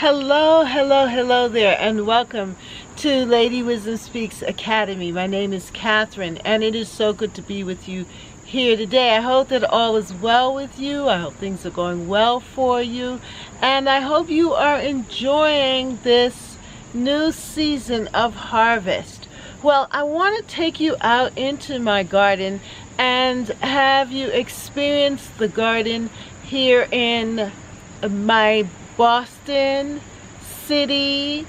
Hello, hello, hello there, and welcome to Lady Wisdom Speaks Academy. My name is Catherine, and it is so good to be with you here today. I hope that all is well with you. I hope things are going well for you, and I hope you are enjoying this new season of harvest. Well, I want to take you out into my garden and have you experience the garden here in my Boston City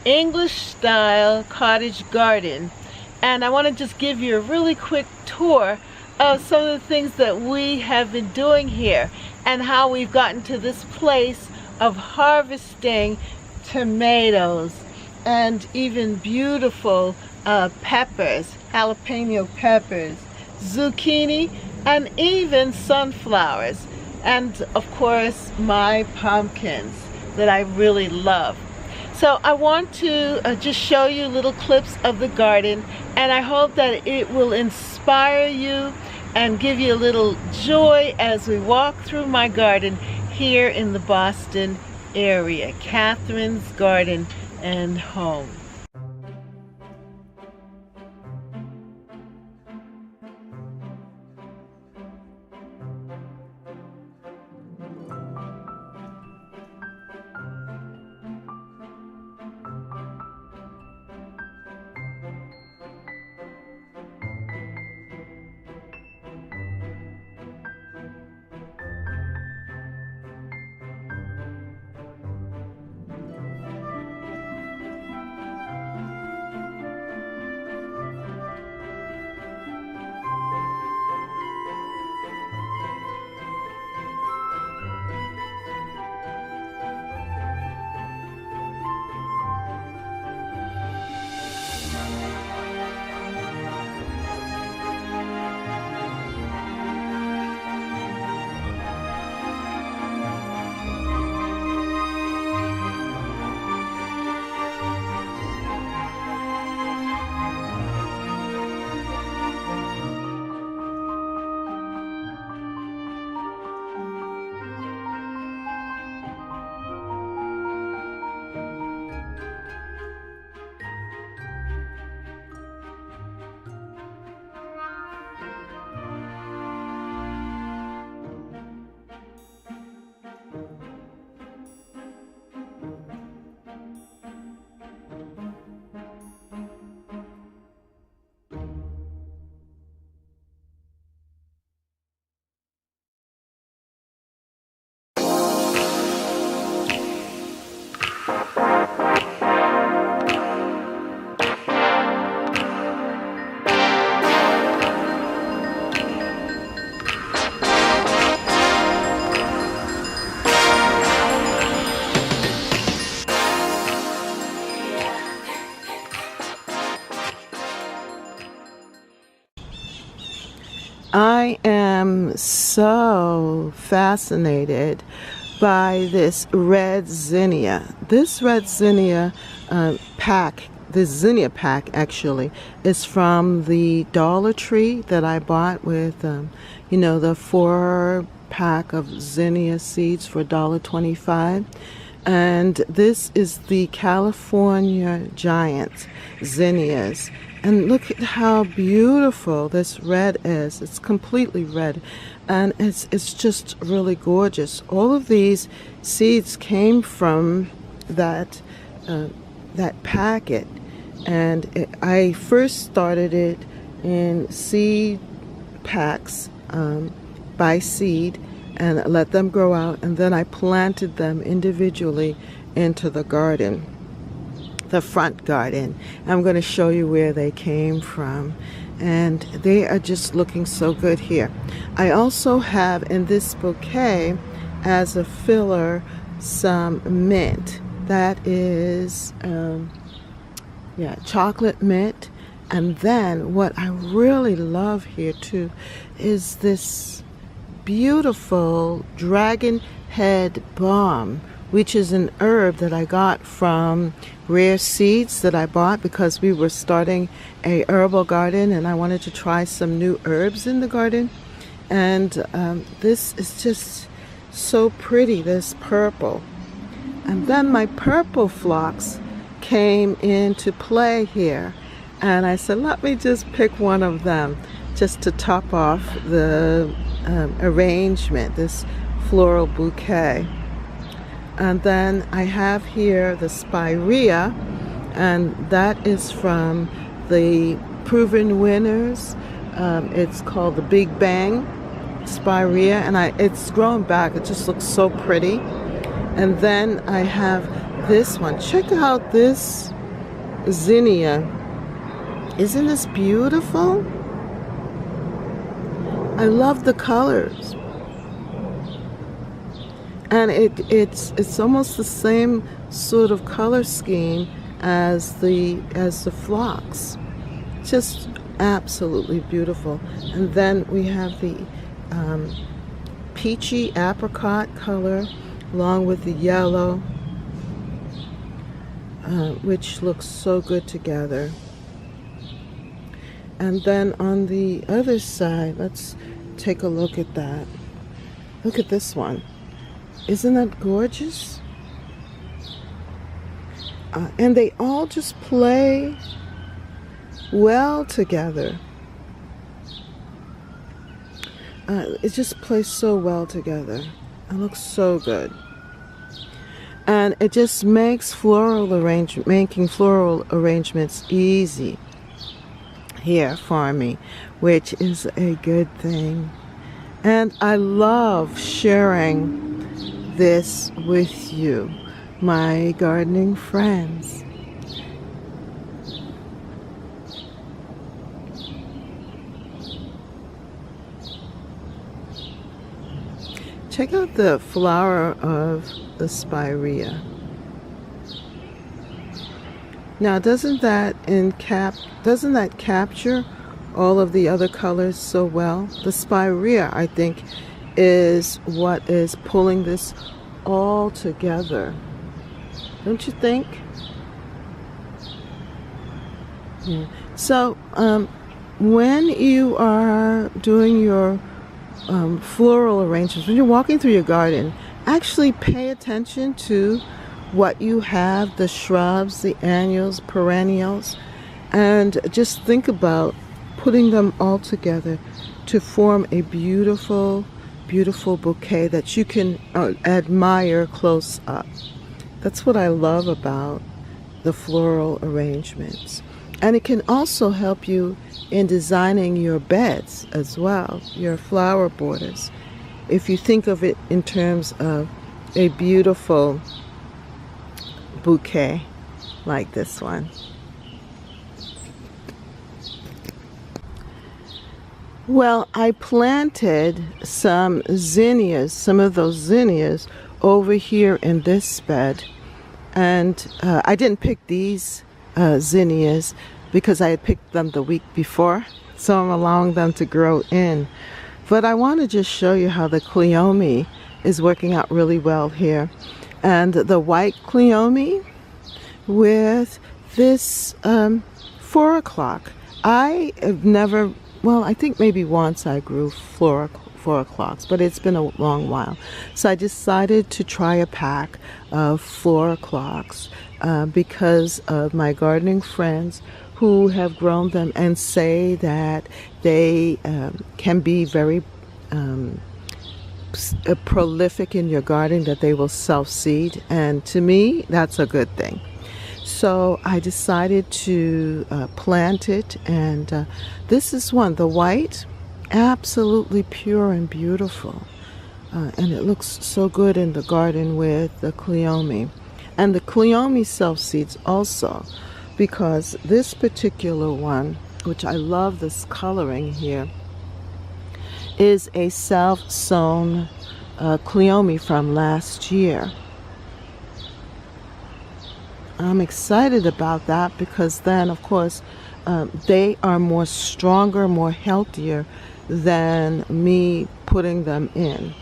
English style cottage garden. And I want to just give you a really quick tour of some of the things that we have been doing here and how we've gotten to this place of harvesting tomatoes and even beautiful peppers, jalapeno peppers, zucchini, and even sunflowers. And of course my pumpkins that I really love. So I want to just show you little clips of the garden, and I hope that it will inspire you and give you a little joy as we walk through my garden here in the Boston area. Catherine's Garden and Home. I am so fascinated by this red zinnia. This red zinnia pack, this zinnia pack actually, is from the Dollar Tree that I bought with, the 4-pack of zinnia seeds for $1.25. And this is the California Giant zinnias. And look at how beautiful this red is. It's completely red, and it's just really gorgeous. All of these seeds came from that packet, and I first started it in seed packs by seed and let them grow out, and then I planted them individually into the garden. The front garden. I'm going to show you where they came from, and they are just looking so good here. I also have in this bouquet as a filler some mint. That is chocolate mint. And then what I really love here too is this beautiful dragon head balm, which is an herb that I got from Rare Seeds that I bought because we were starting a herbal garden and I wanted to try some new herbs in the garden. And this is just so pretty, this purple. And then my purple phlox came into play here. And I said, let me just pick one of them just to top off the arrangement, this floral bouquet. And then I have here the spirea, and that is from the proven winners. It's called the Big Bang spirea, and it's grown back. It just looks so pretty. And then I have this one. Check out this zinnia. Isn't this beautiful? I love the colors. And it's almost the same sort of color scheme as the phlox. Just absolutely beautiful. And then we have the peachy apricot color along with the yellow, which looks so good together. And then on the other side, let's take a look at that. Look at this one. Isn't that gorgeous? And they all just play well together. It just plays so well together. It looks so good. And it just makes making floral arrangements easy here for me, which is a good thing. And I love sharing this with you, my gardening friends. Check out the flower of the spirea. Now, doesn't that capture all of the other colors so well? The spirea, I think, is what is pulling this all together. Don't you think? Yeah. So, when you are doing your floral arrangements, when you're walking through your garden, actually pay attention to what you have, the shrubs, the annuals, perennials, and just think about putting them all together to form a beautiful, beautiful bouquet that you can admire close up. That's what I love about the floral arrangements. And it can also help you in designing your beds as well, your flower borders. If you think of it in terms of a beautiful bouquet like this one. Well, I planted some zinnias, some of those zinnias over here in this bed. And I didn't pick these zinnias because I had picked them the week before, so I'm allowing them to grow in. But I want to just show you how the cleome is working out really well here. And the white cleome with this 4 o'clock. I have never, well, I think maybe once I grew 4 o'clocks, but it's been a long while. So I decided to try a pack of 4 o'clocks because of my gardening friends who have grown them and say that they can be very prolific in your garden, that they will self-seed, and to me that's a good thing. So I decided to plant it, and this is one, the white, absolutely pure and beautiful, and it looks so good in the garden with the cleome. And the cleome self-seeds also, because this particular one, which I love this coloring here, is a self-sown cleome from last year. I'm excited about that because then, of course, they are more stronger, more healthier than me putting them in,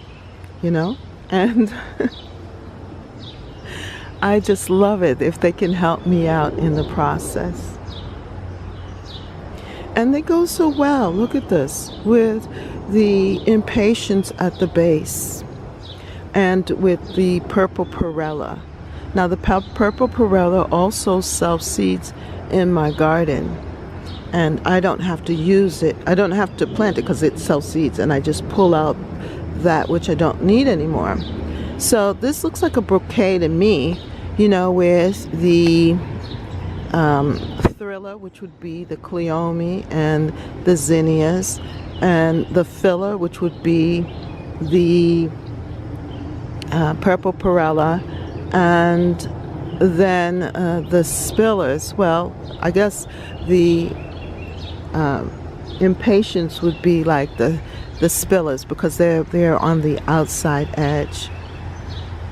you know? And I just love it if they can help me out in the process. And they go so well, look at this, with the impatiens at the base and with the purple perella. Now the purple perella also self-seeds in my garden, and I don't have to use it. I don't have to plant it because it self-seeds, and I just pull out that which I don't need anymore. So this looks like a bouquet to me, you know, with the thriller, which would be the cleome and the zinnias, and the filler, which would be the purple perella, and then the spillers. Well, I guess the impatiens would be like the spillers, because they're on the outside edge.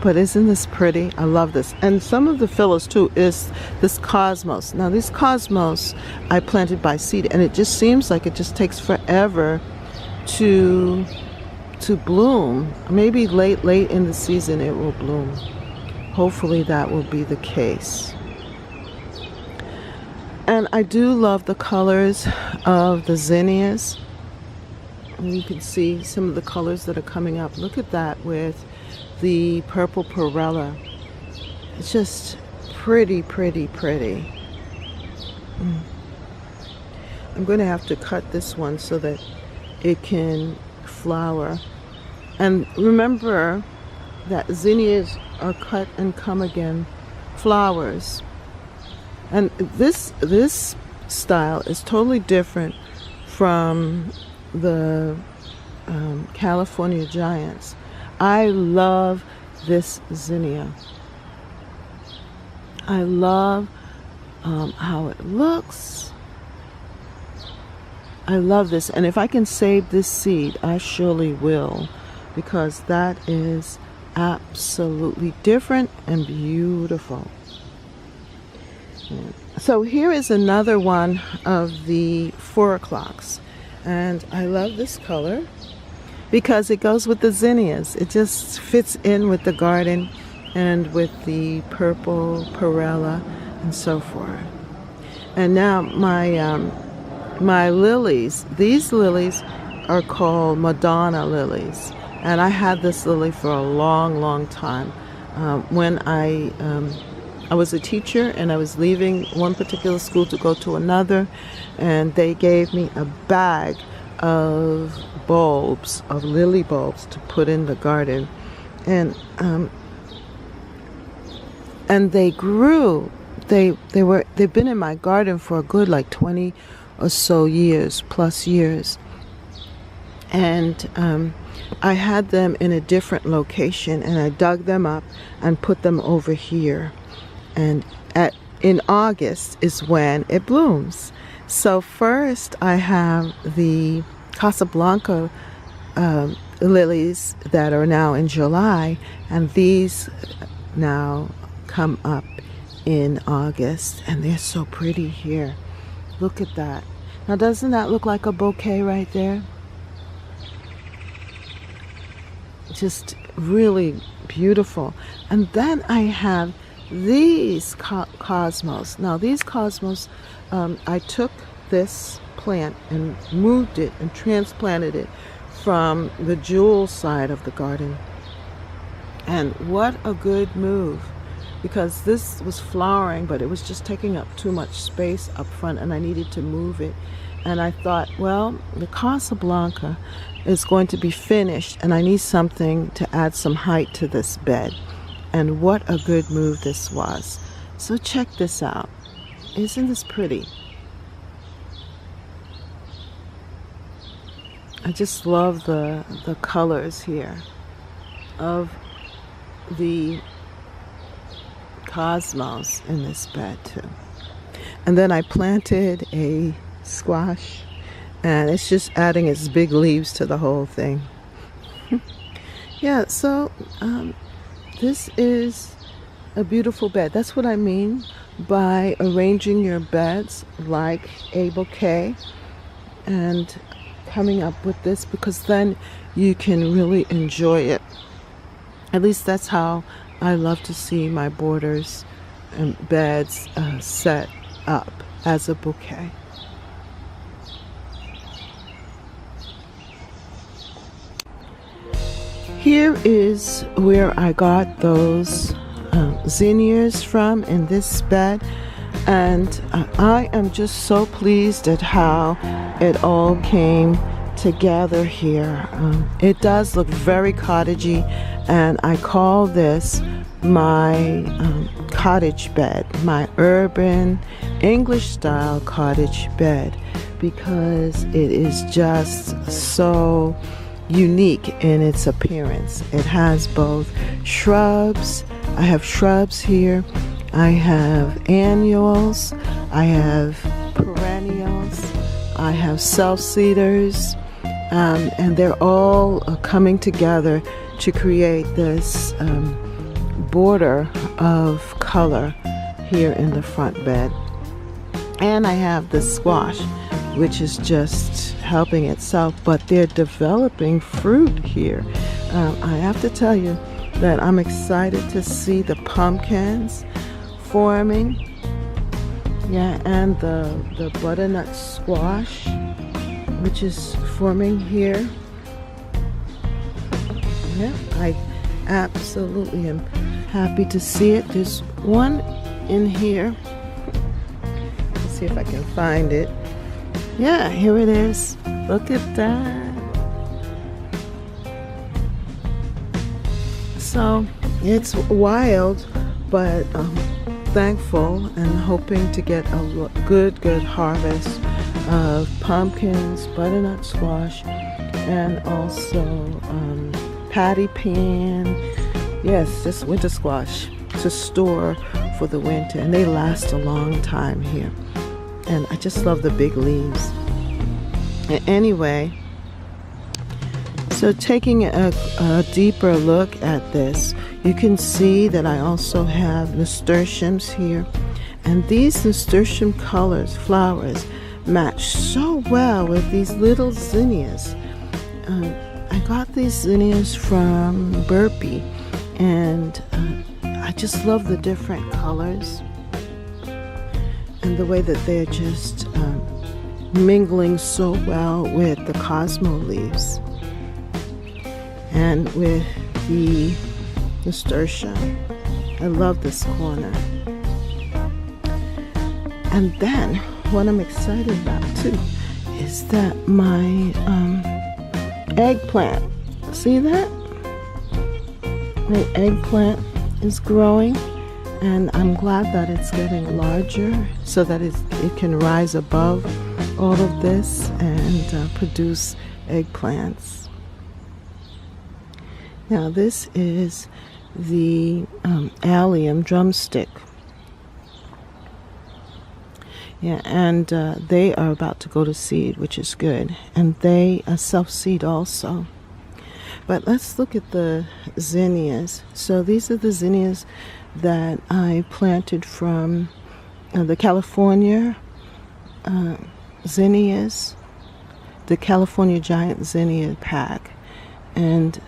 But isn't this pretty? I love this. And some of the fillers too is this cosmos. Now this cosmos I planted by seed, and it just seems like it just takes forever to bloom. Maybe late in the season it will bloom. Hopefully that will be the case. And I do love the colors of the zinnias. And you can see some of the colors that are coming up. Look at that with the purple perella. It's just pretty. I'm going to have to cut this one so that it can flower. And remember that zinnias are cut and come again flowers. And this style is totally different from the California Giants. I love this zinnia. I love how it looks. I love this, and if I can save this seed, I surely will, because that is absolutely different and beautiful. So here is another one of the 4 o'clocks, and I love this color because it goes with the zinnias. It just fits in with the garden and with the purple perella and so forth. And now my lilies, these lilies are called Madonna lilies, and I had this lily for a long time. When I was a teacher and I was leaving one particular school to go to another, and they gave me a bag of bulbs, of lily bulbs, to put in the garden, and they grew. They've been in my garden for a good like 20 or so plus years, and I had them in a different location, and I dug them up and put them over here, and in August is when it blooms. So first I have the Casablanca lilies that are now in July, and these now come up in August, and they're so pretty here. Look at that. Now doesn't that look like a bouquet right there? Just really beautiful. And then I have these cosmos. Now these cosmos, I took this plant and moved it and transplanted it from the jewel side of the garden. And what a good move, because this was flowering, but it was just taking up too much space up front, and I needed to move it. And I thought, well, the Casablanca is going to be finished, and I need something to add some height to this bed. And what a good move this was. So check this out. Isn't this pretty? I just love the colors here of the cosmos in this bed too. And then I planted a squash, and it's just adding its big leaves to the whole thing. Yeah, so this is a beautiful bed. That's what I mean by arranging your beds like a bouquet, and coming up with this, because then you can really enjoy it. At least that's how I love to see my borders and beds set up, as a bouquet. Here is where I got those zinnias from in this bed, and I am just so pleased at how it all came together here. It does look very cottagey, and I call this my cottage bed, my urban English style cottage bed, because it is just so unique in its appearance. It has both shrubs. I have shrubs here. I have annuals. I have perennials. I have self-seeders. And they're all coming together to create this border of color here in the front bed. And I have the squash, which is just helping itself, but they're developing fruit here. I have to tell you that I'm excited to see the pumpkins forming. Yeah, and the butternut squash, which is forming here. Yeah, I absolutely am happy to see it. There's one in here. Let's see if I can find it. Yeah, here it is. Look at that. So it's wild, but thankful and hoping to get a good harvest of pumpkins, butternut squash, and also patty pan. Yes, just winter squash to store for the winter, and they last a long time here. And I just love the big leaves. Anyway, so taking a deeper look at this, you can see that I also have nasturtiums here. And these nasturtium colors, flowers, match so well with these little zinnias. I got these zinnias from Burpee, and I just love the different colors and the way that they're just mingling so well with the Cosmo leaves and with the nasturtium. I love this corner. And then what I'm excited about too is that my eggplant, see that? My eggplant is growing, and I'm glad that it's getting larger so that it can rise above all of this and produce eggplants. Now this is the allium drumstick. Yeah, and they are about to go to seed, which is good. And they self-seed also. But let's look at the zinnias. So these are the zinnias that I planted from the California zinnias, the California giant zinnia pack. And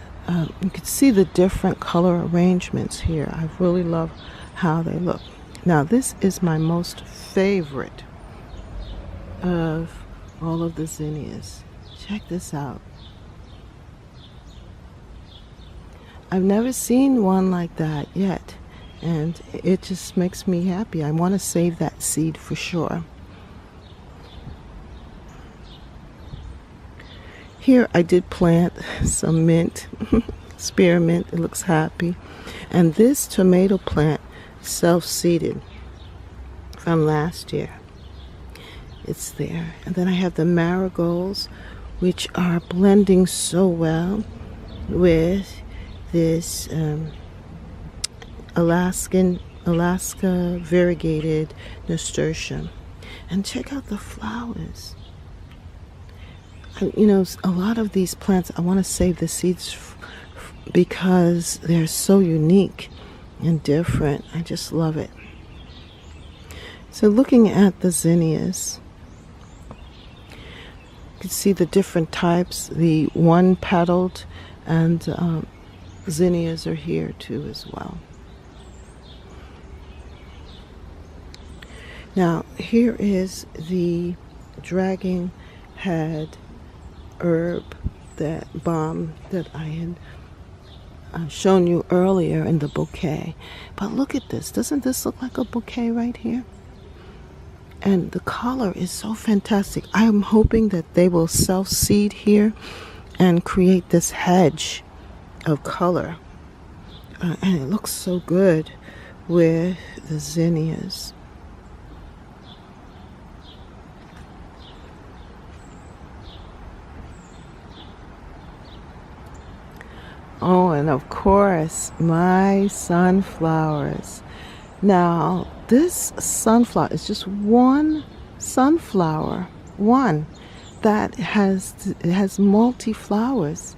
you can see the different color arrangements here. I really love how they look. Now this is my most favorite of all of the zinnias. Check this out. I've never seen one like that yet, and it just makes me happy. I want to save that seed for sure. Here I did plant some mint, spearmint. It looks happy. And this tomato plant self-seeded from last year. It's there. And then I have the marigolds, which are blending so well with this Alaska variegated nasturtium. And check out the flowers. You know, a lot of these plants, I want to save the seeds because they're so unique and different. I just love it. So looking at the zinnias, you can see the different types. The one-petaled and zinnias are here too as well. Now here is the dragon head herb, that balm that I had shown you earlier in the bouquet. But look at this. Doesn't this look like a bouquet right here? And the color is so fantastic. I am hoping that they will self-seed here and create this hedge of color. And it looks so good with the zinnias. Oh, and of course, my sunflowers. Now, this sunflower is just one sunflower, one that has multi flowers,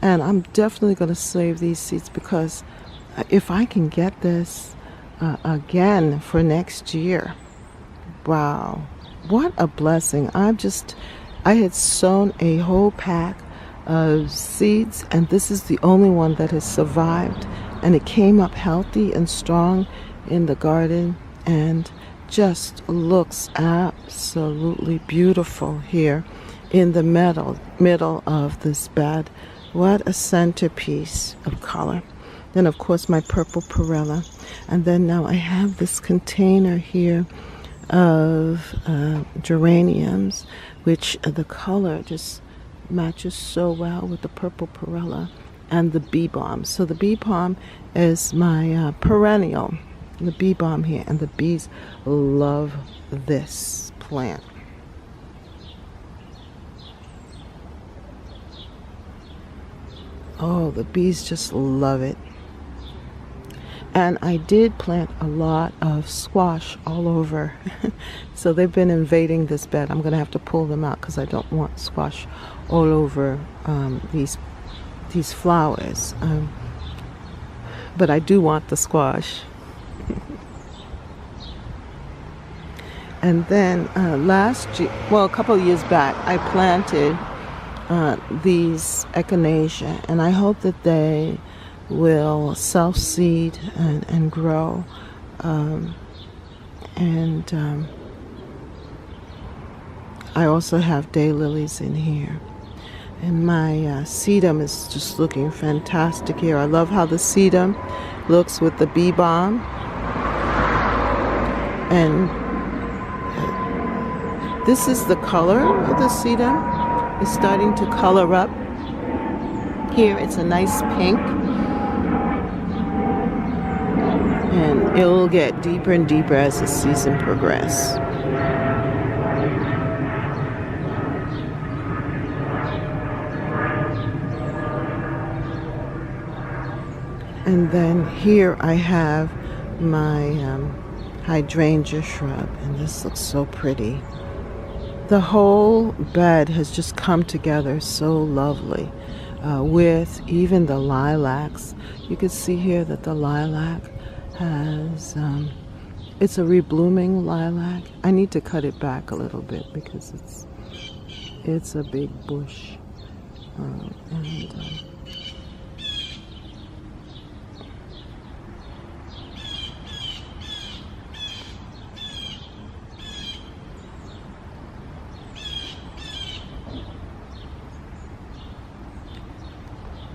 and I'm definitely going to save these seeds because if I can get this again for next year, wow, what a blessing! I had sown a whole pack of seeds, and this is the only one that has survived, and it came up healthy and strong in the garden and just looks absolutely beautiful here in the middle of this bed. What a centerpiece of color. Then of course my purple perilla, and then now I have this container here of geraniums, which the color just matches so well with the purple perilla and the bee balm. So the bee balm is my perennial, the bee balm here, and the bees love this plant. Oh, the bees just love it. And I did plant a lot of squash all over. So they've been invading this bed. I'm going to have to pull them out because I don't want squash all over these flowers. But I do want the squash. And then last year, well, a couple of years back, I planted these echinacea, and I hope that they will self-seed and grow. I also have daylilies in here. And my sedum is just looking fantastic here. I love how the sedum looks with the bee balm. And this is the color of the sedum. It's starting to color up. Here it's a nice pink. And it'll get deeper and deeper as the season progresses. And then here I have my hydrangea shrub, and this looks so pretty. The whole bed has just come together so lovely with even the lilacs. You can see here that the lilac has, it's a reblooming lilac. I need to cut it back a little bit because it's a big bush.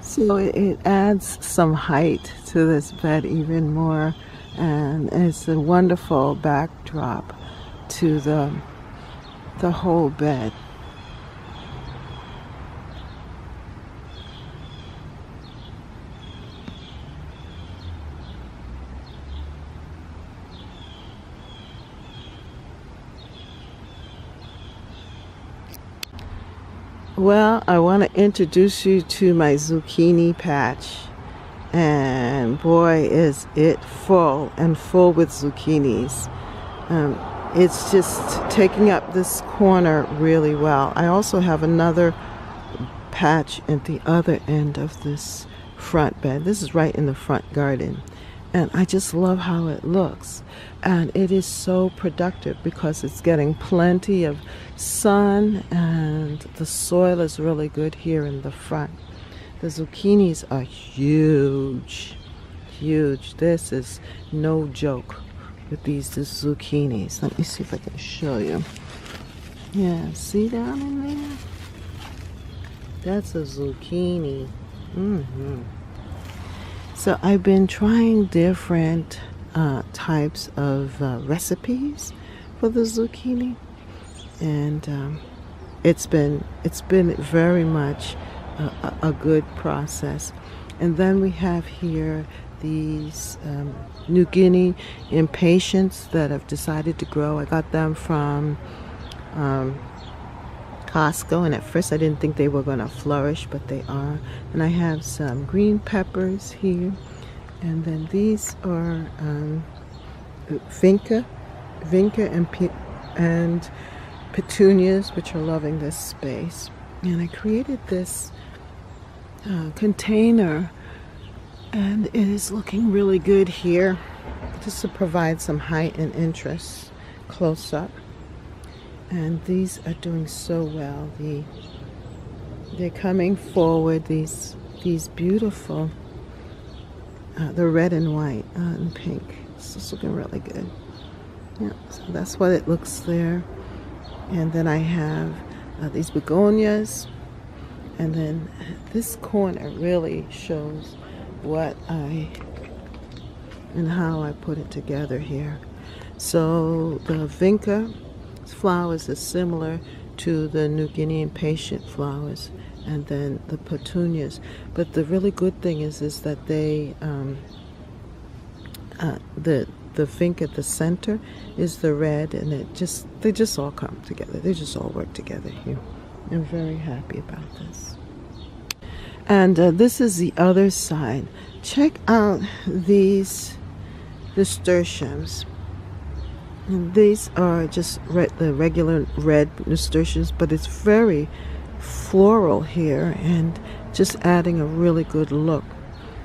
So it adds some height to this bed even more, and it's a wonderful backdrop to the whole bed. Well, I want to introduce you to my zucchini patch, and boy is it full with zucchinis. It's just taking up this corner really well. I also have another patch at the other end of this front bed. This is right in the front garden, and I just love how it looks. And it is so productive because it's getting plenty of sun, and the soil is really good here in the front. The zucchinis are huge. This is no joke with these zucchinis. Let me see if I can show you. Yeah, see down in there? That's a zucchini. So I've been trying different types of recipes for the zucchini, and it's been very much a good process. And then we have here these New Guinea impatiens that I've decided to grow. I got them from Costco, and at first I didn't think they were going to flourish, but they are. And I have some green peppers here, and then these are vinca and petunias, which are loving this space. And I created this container, and it is looking really good here, just to provide some height and interest close up. And these are doing so well. They're coming forward, these beautiful, the red and white and pink. It's just looking really good. Yeah, so that's what it looks there. And then I have these begonias, and then this corner really shows what and how I put it together here. So the vinca flowers are similar to the New Guinea impatient flowers, and then the petunias. But the really good thing is that they the vinca at the center is the red, and they just all come together. They just all work together here. I'm very happy about this. And this is the other side. Check out these nasturtiums. And these are just the regular red nasturtiums, but it's very floral here, and just adding a really good look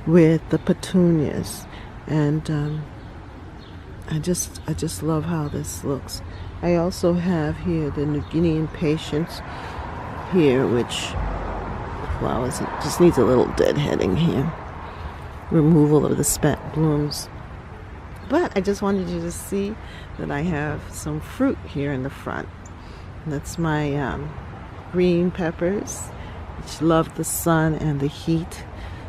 with the petunias. And I just love how this looks. I also have here the New Guinea impatiens here, which flowers, it just needs a little deadheading here. Removal of the spent blooms. But I just wanted you to see that I have some fruit here in the front. And that's my green peppers, which love the sun and the heat.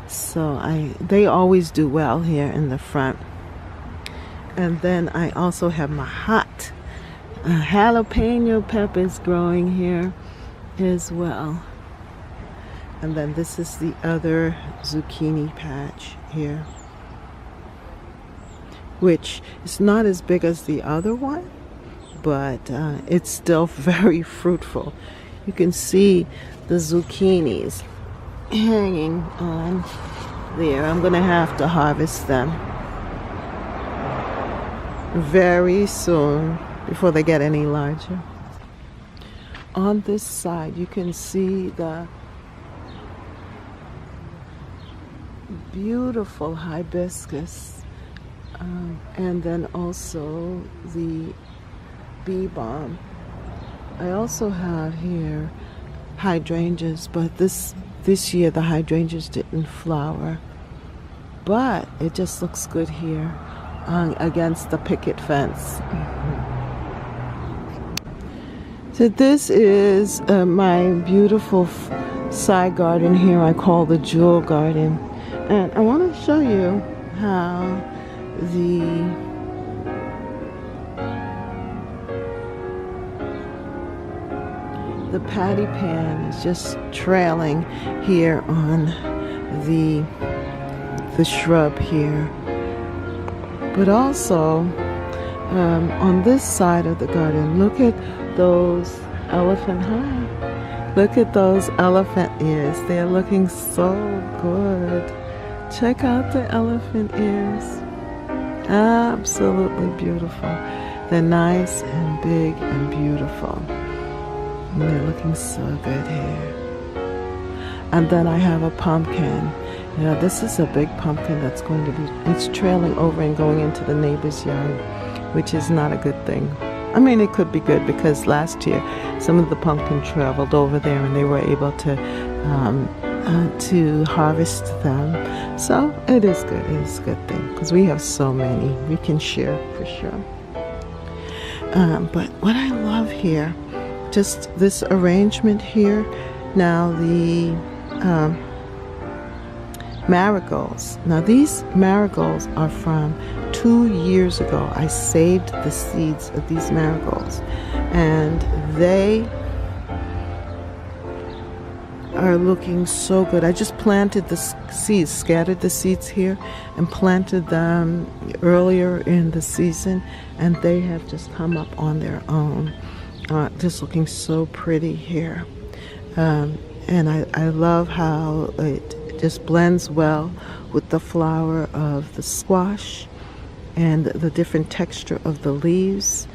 So they always do well here in the front. And then I also have my hot jalapeno peppers growing here as well. And then this is the other zucchini patch here, which is not as big as the other one, but it's still very fruitful. You can see the zucchinis hanging on there. I'm gonna have to harvest them very soon before they get any larger. On this side you can see the beautiful hibiscus, and then also the bee balm. I also have here hydrangeas, but this year the hydrangeas didn't flower, but it just looks good here against the picket fence. So this is my beautiful side garden here. I call the jewel garden, and I want to show you how the patty pan is just trailing here on the shrub here. But also on this side of the garden, look at those look at those elephant ears. They're looking so good. Check out the elephant ears. Absolutely beautiful. They're nice and big and beautiful. And they're looking so good here. And then I have a pumpkin. You know, this is a big pumpkin that's going to be, it's trailing over and going into the neighbor's yard, which is not a good thing. I mean, it could be good because last year some of the pumpkin traveled over there and they were able to harvest them. So it is good. It is a good thing because we have so many. We can share for sure. But what I love here, just this arrangement here. Now marigolds. Now these marigolds are from 2 years ago. I saved the seeds of these marigolds, and they are looking so good. I just planted the seeds, scattered the seeds here, and planted them earlier in the season, and they have just come up on their own. Just looking so pretty here. And I love how it just blends well with the flower of the squash and the different texture of the leaves.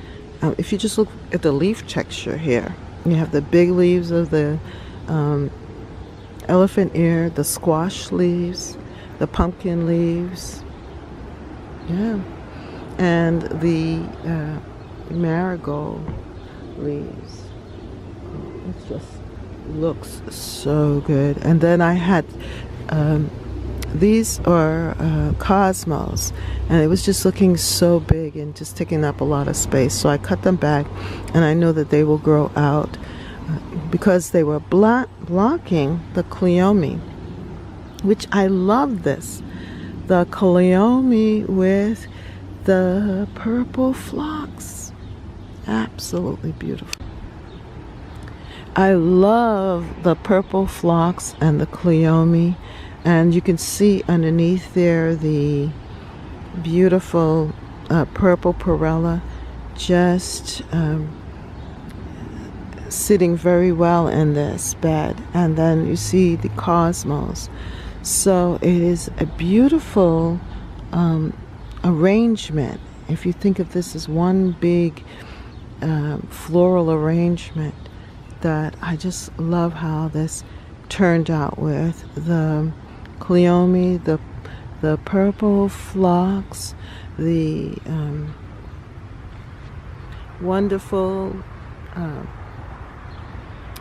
If you just look at the leaf texture here, you have the big leaves of the elephant ear, the squash leaves, the pumpkin leaves, yeah, and the marigold leaves. It just looks so good. And then I had these are cosmos, and it was just looking so big and just taking up a lot of space, so I cut them back, and I know that they will grow out because they were blocking the cleome, which I love this. The cleome with the purple phlox. Absolutely beautiful. I love the purple phlox and the cleome, and you can see underneath there the beautiful purple perella just sitting very well in this bed. And then you see the cosmos. So it is a beautiful arrangement. If you think of this as one big floral arrangement, that I just love how this turned out with the cleome, the purple phlox, the wonderful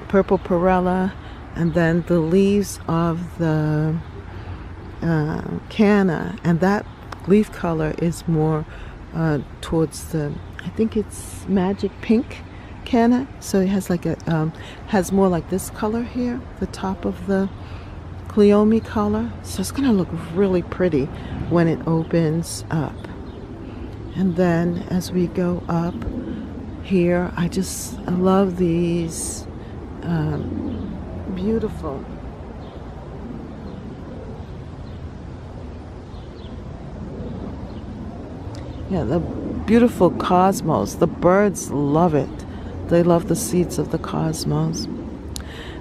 purple perella, and then the leaves of the canna, and that leaf color is more towards the, I think it's magic pink canna, so it has like a has more like this color here, the top of the cleome color. So it's gonna look really pretty when it opens up. And then as we go up here, I love these beautiful the beautiful cosmos. The birds love it. They love the seeds of the cosmos.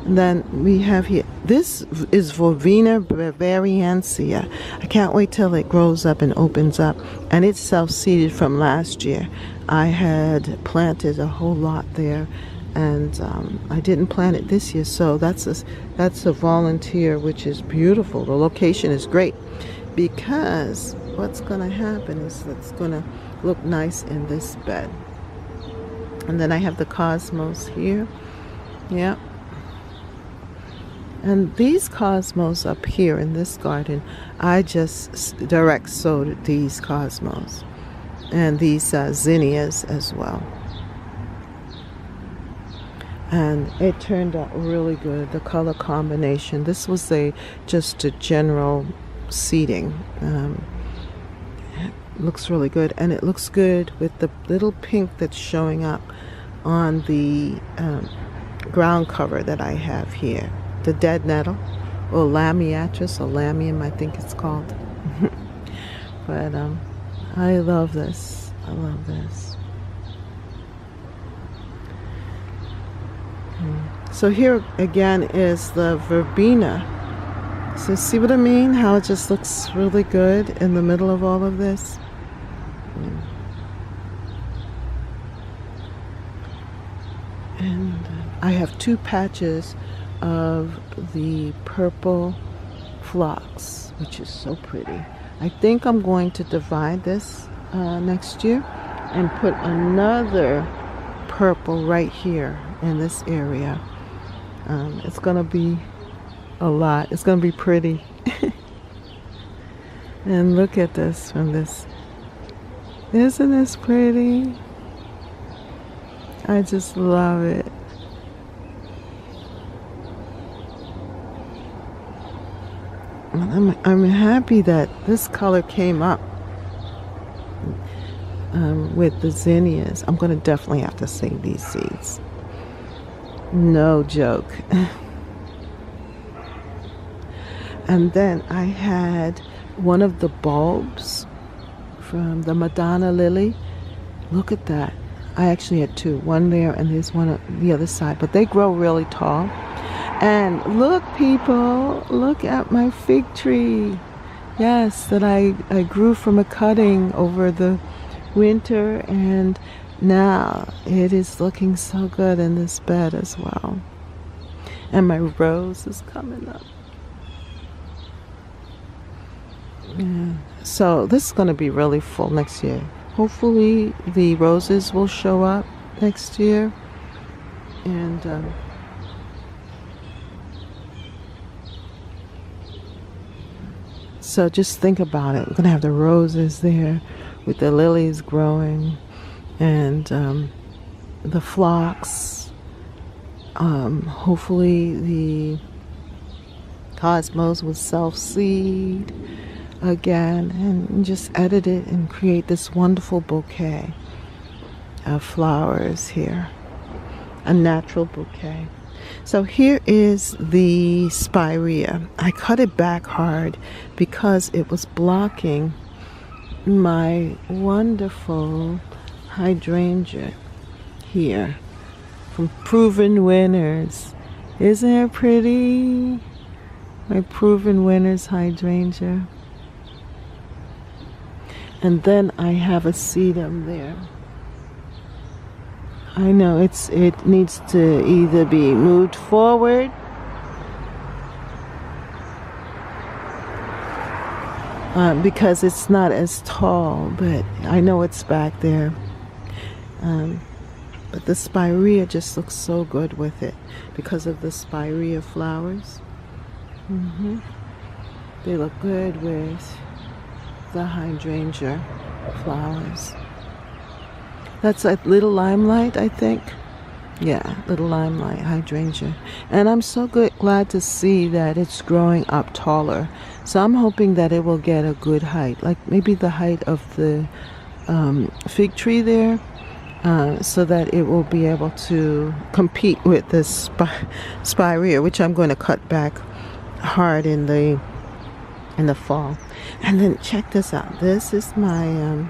And then we have here, this is Verbena bavariensia. I can't wait till it grows up and opens up. And it's self-seeded from last year. I had planted a whole lot there, and I didn't plant it this year. So that's a volunteer, which is beautiful. The location is great, because what's going to happen is it's going to look nice in this bed. And then I have the cosmos here. Yeah. And these cosmos up here in this garden, I just direct sowed these cosmos. And these zinnias as well. And it turned out really good, the color combination. This was just a general seeding. Looks really good, and it looks good with the little pink that's showing up on the ground cover that I have here, the dead nettle, or lamiatris, or lamium I think it's called. But I love this. I love this. So here again is the verbena. So see what I mean? How it just looks really good in the middle of all of this. And I have 2 patches of the purple phlox, which is so pretty. I think I'm going to divide this next year and put another purple right here in this area. It's going to be a lot. It's going to be pretty. And look at this from this. Isn't this pretty? I just love it. I'm happy that this color came up with the zinnias. I'm going to definitely have to save these seeds. No joke. And then I had one of the bulbs from the Madonna lily. Look at that. I actually had two. One there and there's one on the other side. But they grow really tall. And look, people, look at my fig tree. Yes, that I grew from a cutting over the winter. And now it is looking so good in this bed as well. And my rose is coming up. Yeah. So this is going to be really full next year. Hopefully the roses will show up next year. And so just think about it. We're going to have the roses there with the lilies growing and the phlox. Hopefully the cosmos will self-seed again and just edit it and create this wonderful bouquet of flowers here. A natural bouquet. So here is the spirea. I cut it back hard because it was blocking my wonderful hydrangea here from Proven Winners. Isn't it pretty? My Proven Winners hydrangea. And then I have a sedum there. I know it needs to either be moved forward because it's not as tall, but I know it's back there. But the spirea just looks so good with it because of the spirea flowers. They look good with the hydrangea flowers. That's a Little Limelight, I think. Yeah, Little Limelight hydrangea. And I'm so glad to see that it's growing up taller. So I'm hoping that it will get a good height, like maybe the height of the fig tree there, so that it will be able to compete with this spirea, which I'm going to cut back hard in the fall. And then check this out. This is my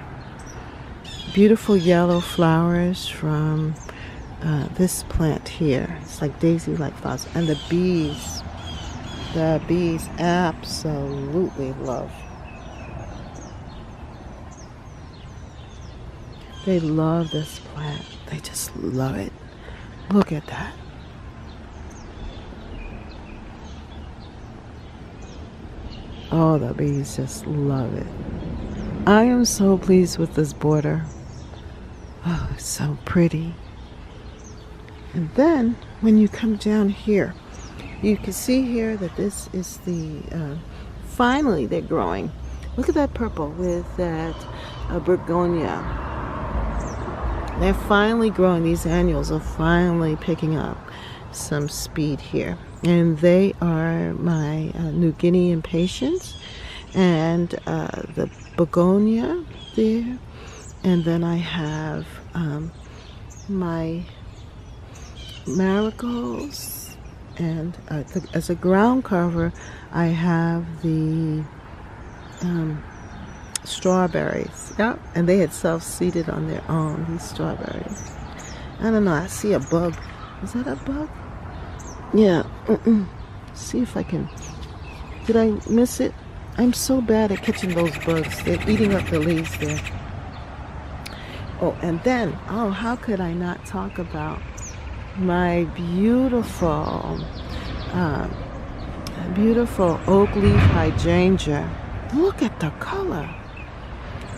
beautiful yellow flowers from this plant here. It's like daisy-like flowers. And the bees absolutely love. They love this plant. They just love it. Look at that. Oh, the bees just love it. I am so pleased with this border. Oh, it's so pretty. And then when you come down here, you can see here that this is the, finally they're growing. Look at that purple with that begonia. They're finally growing. These annuals are finally picking up some speed here. And they are my New Guinea impatiens and the begonia there. And then I have my marigolds, and as a ground cover I have the strawberries. Yep, and they had self-seeded on their own, these strawberries. I don't know, I see a bug. Is that a bug? Yeah. See if I can. Did I miss it? I'm so bad at catching those bugs. They're eating up the leaves there. Oh, and then, oh, how could I not talk about my beautiful oak leaf hydrangea. Look at the color.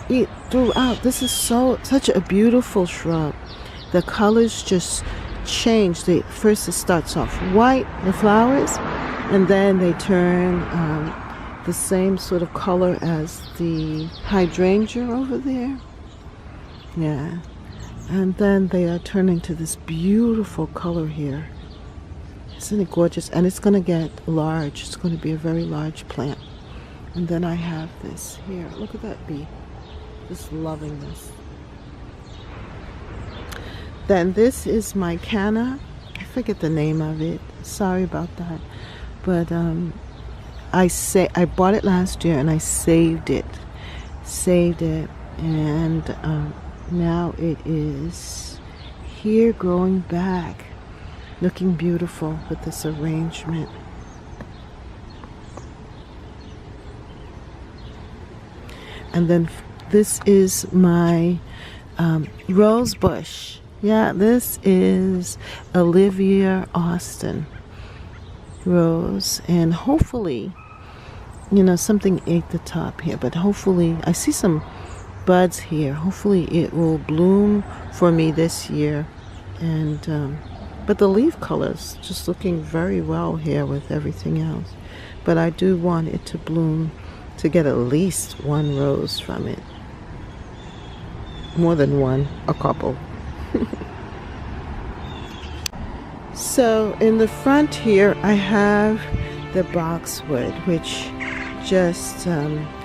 It throughout. This is such a beautiful shrub. The colors just change. First it starts off white, the flowers, and then they turn the same sort of color as the hydrangea over there. Yeah. And then they are turning to this beautiful color here. Isn't it gorgeous? And it's going to get large. It's going to be a very large plant. And then I have this here. Look at that bee. Just loving this. Then this is my canna. I forget the name of it. Sorry about that. But I bought it last year and I saved it. And now it is here growing back, looking beautiful with this arrangement. And then this is my rose bush. Yeah, this is Olivia Austin rose, and hopefully, something ate the top here, but hopefully, I see some buds here. Hopefully it will bloom for me this year. And but the leaf color's just looking very well here with everything else. But I do want it to bloom, to get at least one rose from it. More than one, a couple. So in the front here I have the boxwood, which just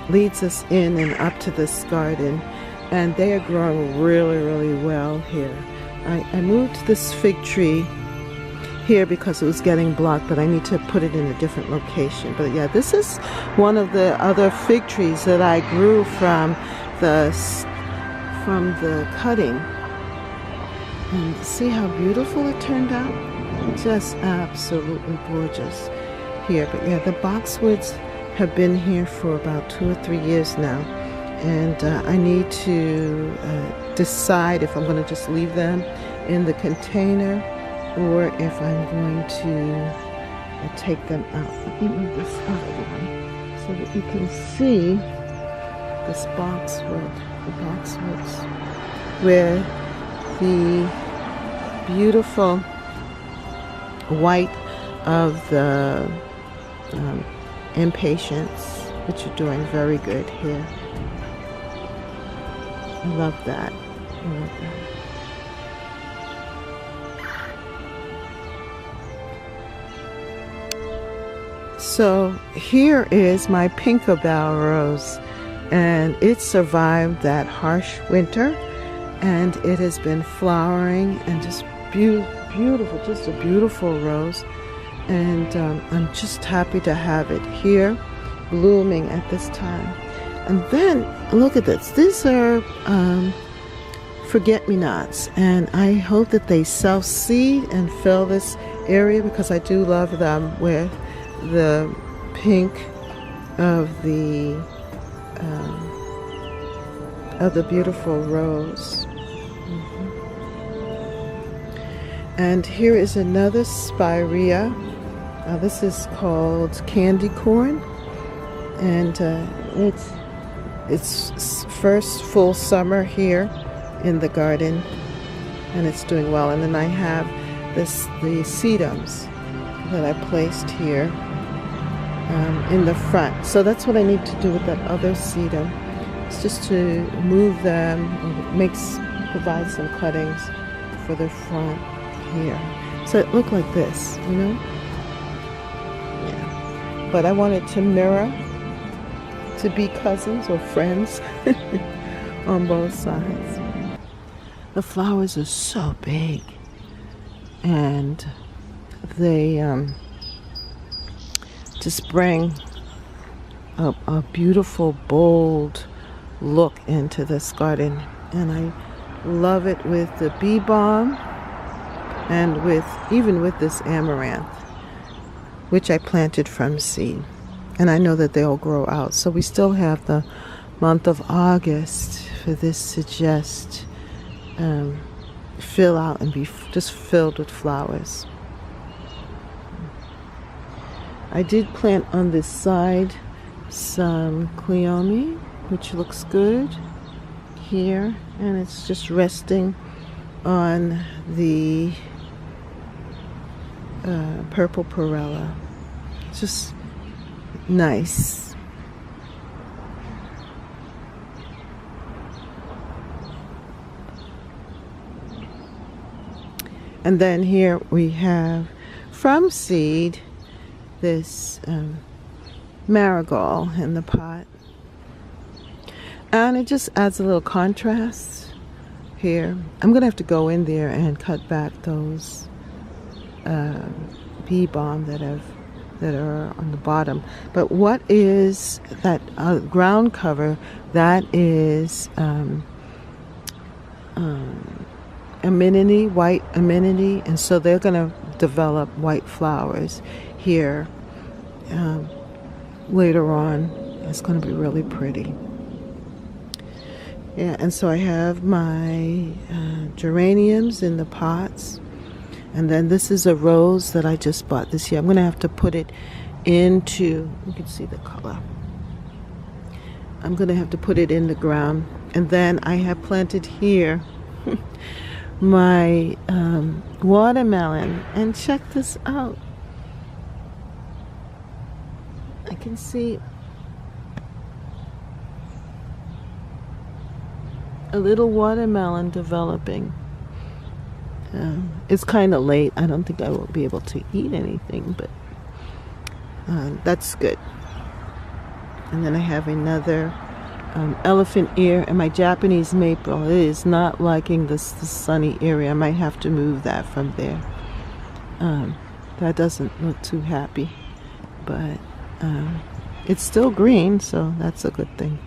leads us in and up to this garden, and they are growing really well here. I moved this fig tree here because it was getting blocked, but I need to put it in a different location. But yeah, this is one of the other fig trees that I grew from the cutting. And see how beautiful it turned out? Just absolutely gorgeous here. But yeah, the boxwoods have been here for about 2 or 3 years now, and I need to decide if I'm going to just leave them in the container or if I'm going to take them out. Let me move this out of the way so that you can see this the boxwoods, with the beautiful white of the impatiens, which are doing very good here. I love that. So here is my Pinkerbell rose, and it survived that harsh winter, and it has been flowering and just beautiful, just a beautiful rose. And I'm just happy to have it here blooming at this time. And then look at this. These are forget-me-nots, and I hope that they self-seed and fill this area, because I do love them with the pink of the beautiful rose. And here is another spirea. This is called candy corn, and it's first full summer here in the garden, and it's doing well. And then I have the sedums that I placed here in the front. So that's what I need to do with that other sedum. It's just to move them, provide some cuttings for the front here. So it looked like this, Yeah. But I wanted to mirror, to be cousins or friends on both sides. The flowers are so big, and they just bring a beautiful, bold look into this garden. And I love it with the bee balm, and even with this amaranth, which I planted from seed. And I know that they'll grow out. So we still have the month of August for this to just fill out and be just filled with flowers. I did plant on this side some cleome, which looks good here, and it's just resting on the purple perella. It's just nice. And then here we have from seed this marigold in the pot. And it just adds a little contrast here. I'm going to have to go in there and cut back those bee balm that are on the bottom. But what is that ground cover? That is amenity, white amenity, and so they're going to develop white flowers here later on. It's going to be really pretty. Yeah, and so I have my geraniums in the pots. And then this is a rose that I just bought this year. I'm going to have to put it into, you can see the color. I'm going to have to put it in the ground. And then I have planted here my watermelon. And check this out. I can see a little watermelon developing. It's kind of late. I don't think I will be able to eat anything, but that's good. And then I have another elephant ear, and my Japanese maple is not liking this sunny area. I might have to move that from there. That doesn't look too happy, but it's still green, so that's a good thing.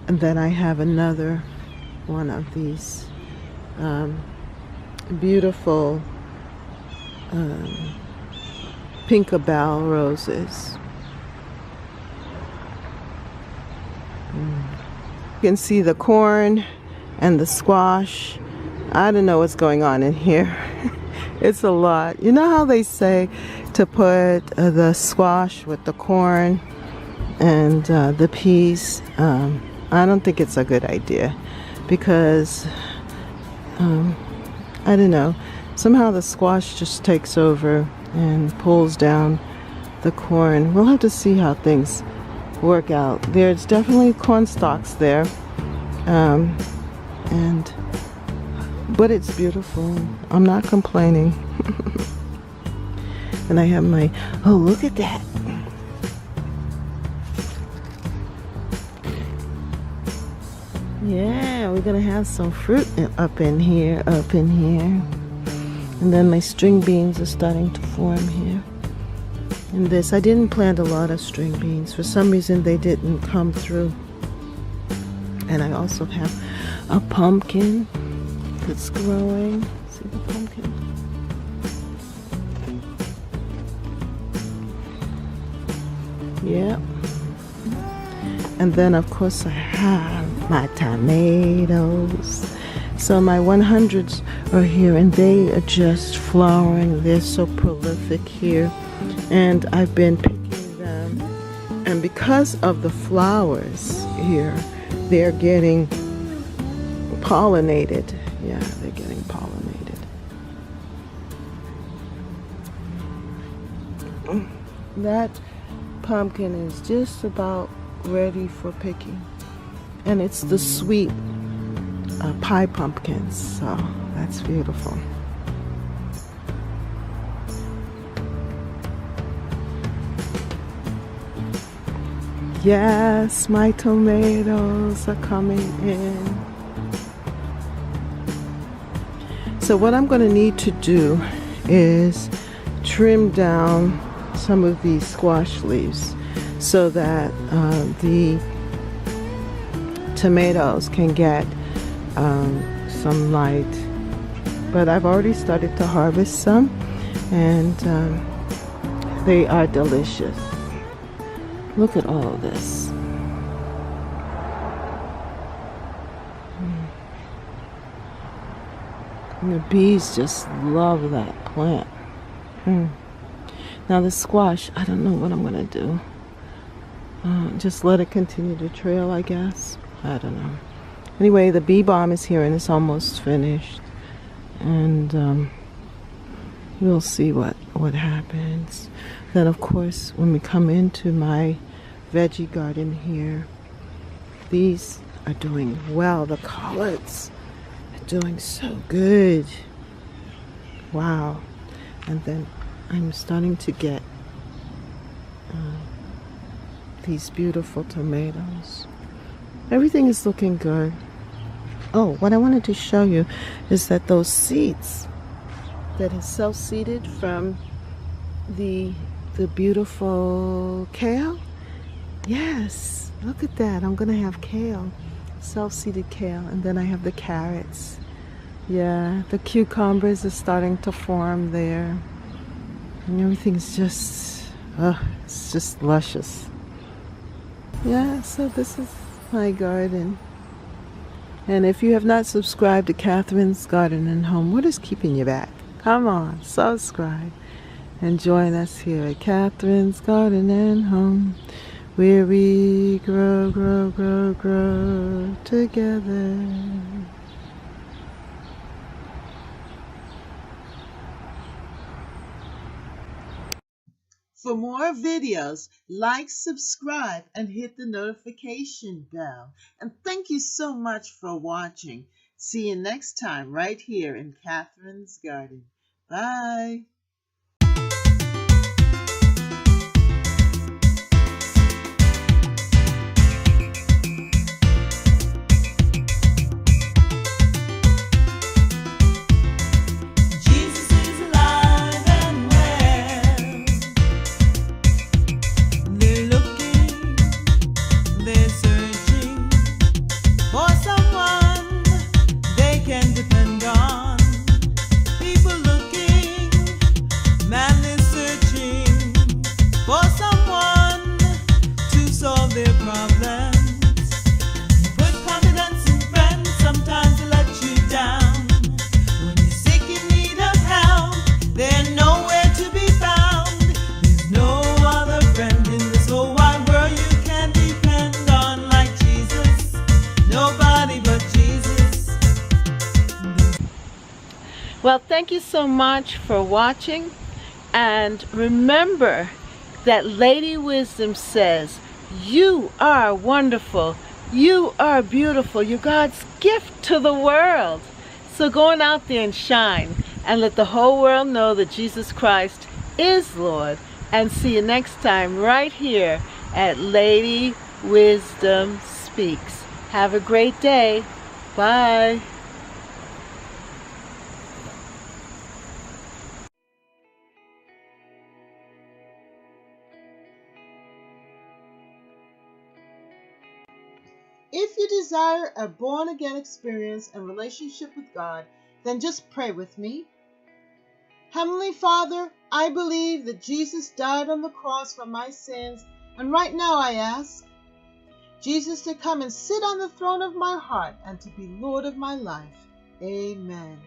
And then I have another one of these beautiful Pinkabell roses. You can see the corn and the squash. I don't know what's going on in here. It's a lot. You know how they say to put the squash with the corn and the peas? I don't think it's a good idea because I don't know, somehow the squash just takes over and pulls down the corn. We'll have to see how things work out. There's definitely corn stalks there, but it's beautiful. I'm not complaining. And I have my, oh, look at that. Yeah, we're gonna have some fruit up in here. And then my string beans are starting to form here. And this, I didn't plant a lot of string beans. For some reason they didn't come through. And I also have a pumpkin that's growing. See the pumpkin? Yeah. And then of course I have my tomatoes. So my 100s are here and they are just flowering. They're so prolific here. And I've been picking them. And because of the flowers here, they're getting pollinated. Yeah, they're getting pollinated. That pumpkin is just about ready for picking. And it's the sweet pie pumpkins, so that's beautiful. Yes, my tomatoes are coming in. So what I'm going to need to do is trim down some of these squash leaves so that the tomatoes can get some light. But I've already started to harvest some, and they are delicious. Look at all of this. And the bees just love that plant. Now the squash, I don't know what I'm going to do. Just let it continue to trail, I guess. I don't know. Anyway, the bee balm is here and it's almost finished. And we'll see what happens. Then of course, when we come into my veggie garden here, these are doing well. The collards are doing so good. Wow. And then I'm starting to get these beautiful tomatoes. Everything is looking good. Oh, what I wanted to show you is that those seeds that is self-seeded from the beautiful kale. Yes, look at that. I'm gonna have kale, self-seeded kale, and then I have the carrots. Yeah, the cucumbers are starting to form there, and everything's just, it's just luscious. Yeah, so this is my garden. And if you have not subscribed to Catherine's Garden and Home, what is keeping you back? Come on, subscribe and join us here at Catherine's Garden and Home, where we grow, grow, grow, grow together. For more videos, like, subscribe, and hit the notification bell. And thank you so much for watching. See you next time right here in Catherine's Garden. Bye. Well, thank you so much for watching, and remember that Lady Wisdom says, you are wonderful, you are beautiful, you're God's gift to the world. So go on out there and shine, and let the whole world know that Jesus Christ is Lord. And see you next time right here at Lady Wisdom Speaks. Have a great day. Bye. If you desire a born-again experience and relationship with God, then just pray with me. Heavenly Father, I believe that Jesus died on the cross for my sins, and right now I ask Jesus to come and sit on the throne of my heart and to be Lord of my life. Amen.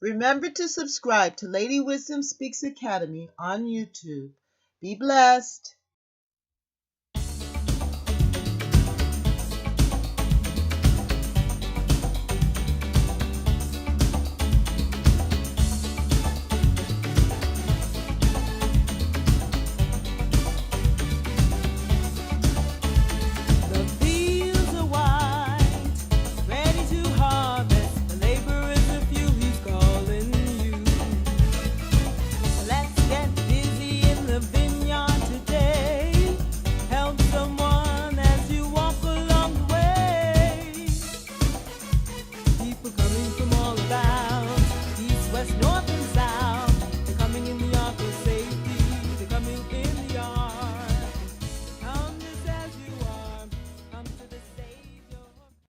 Remember to subscribe to Lady Wisdom Speaks Academy on YouTube. Be blessed.